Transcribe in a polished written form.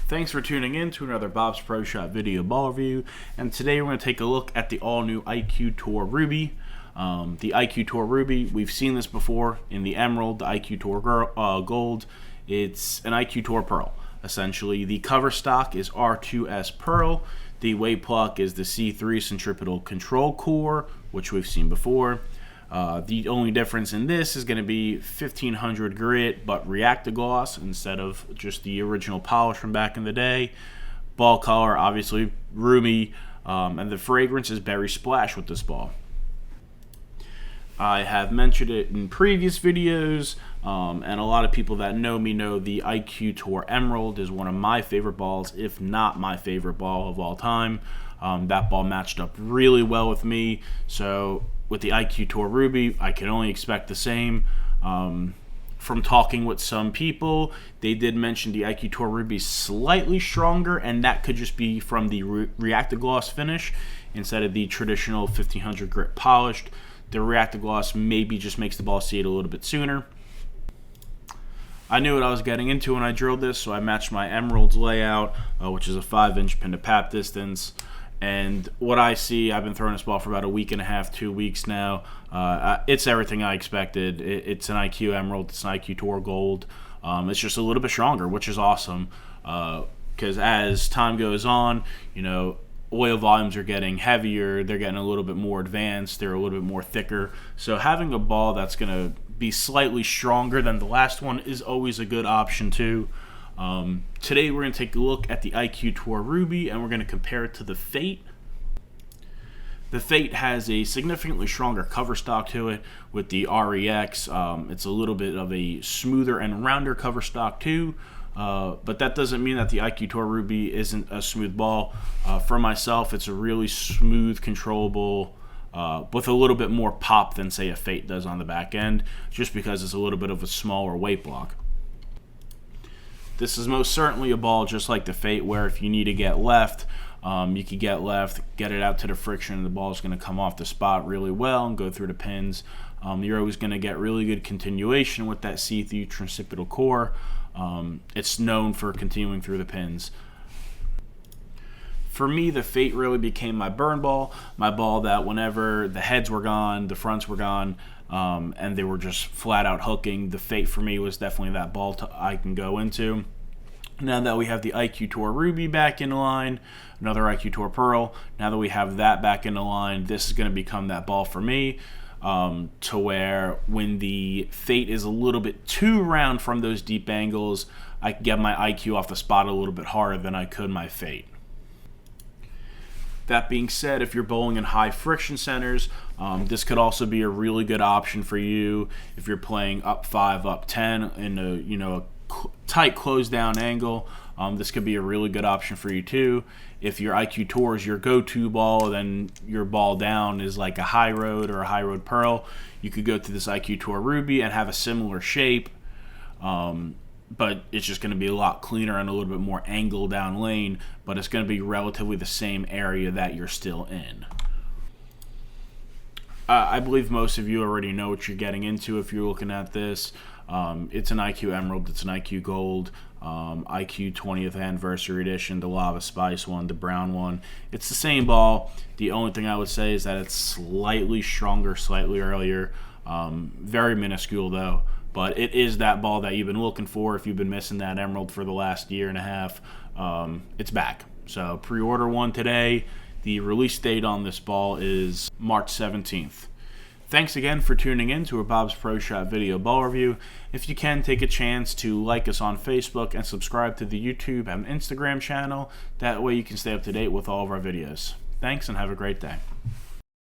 Thanks for tuning in to another Bob's Pro Shop video ball review, and today we're going to take a look at the all-new IQ Tour Ruby. The IQ Tour Ruby, we've seen this before in the Emerald, the IQ Tour Gold. It's an IQ Tour Pearl, essentially. The cover stock is R2S Pearl. The weight pluck is the C3 Centripetal Control Core, which we've seen before. The only difference in this is going to be 1500 grit, but React-A-Gloss instead of just the original polish from back in the day. Ball color, obviously, roomy, and the fragrance is Berry Splash with this ball. I have mentioned it in previous videos, and a lot of people that know me know the IQ Tour Emerald is one of my favorite balls, if not my favorite ball of all time. That ball matched up really well with me, so with the IQ Tour Ruby, I can only expect the same. From talking with some people, they did mention the IQ Tour Ruby slightly stronger, and that could just be from the React-A-Gloss finish instead of the traditional 1500 grit polished. The React-A-Gloss maybe just makes the ball see it a little bit sooner. I knew what I was getting into when I drilled this, so I matched my Emerald's layout, which is a 5-inch pin to pap distance. And what I see, I've been throwing this ball for about a week and a half, 2 weeks now. It's everything I expected. It's an IQ Emerald, it's an IQ Tour Gold. It's just a little bit stronger, which is awesome. Because as time goes on, you know, oil volumes are getting heavier, they're getting a little bit more advanced, they're a little bit more thicker. So having a ball that's going to be slightly stronger than the last one is always a good option too. Today we're going to take a look at the IQ Tour Ruby, and we're going to compare it to the Fate. The Fate has a significantly stronger cover stock to it with the REX. It's a little bit of a smoother and rounder cover stock too, but that doesn't mean that the IQ Tour Ruby isn't a smooth ball. For myself, it's a really smooth, controllable, with a little bit more pop than, say, a Fate does on the back end, just because it's a little bit of a smaller weight block. This is most certainly a ball just like the Fate, where if you need to get left, you can get left, get it out to the friction, and the ball is going to come off the spot really well and go through the pins. You're always going to get really good continuation with that C3 Centripetal Core. It's known for continuing through the pins. For me, the Fate really became my burn ball, my ball that whenever the heads were gone, the fronts were gone, and they were just flat out hooking, the Fate for me was definitely that ball I can go into. Now that we have the IQ Tour Ruby back in line, another IQ Tour Pearl, now that we have that back in the line, this is going to become that ball for me, to where when the Fate is a little bit too round from those deep angles, I can get my IQ off the spot a little bit harder than I could my Fate. That being said, if you're bowling in high friction centers, this could also be a really good option for you if you're playing up 5, up 10 in a tight closed down angle. This could be a really good option for you too. If your IQ Tour is your go-to ball, then your ball down is like a high road or a high road Pearl, you could go to this IQ Tour Ruby and have a similar shape. But it's just going to be a lot cleaner and a little bit more angle down lane, but it's going to be relatively the same area that you're still in. I believe most of you already know what you're getting into if you're looking at this. It's an IQ Emerald, it's an IQ Gold, IQ 20th Anniversary Edition, the Lava Spice one, the brown one. It's the same ball. The only thing I would say is that it's slightly stronger, slightly earlier. Very minuscule though. But it is that ball that you've been looking for. If you've been missing that Emerald for the last year and a half, it's back. So pre-order one today. The release date on this ball is March 17th. Thanks again for tuning in to a Bob's Pro Shop video ball review. If you can, take a chance to like us on Facebook and subscribe to the YouTube and Instagram channel. That way you can stay up to date with all of our videos. Thanks and have a great day.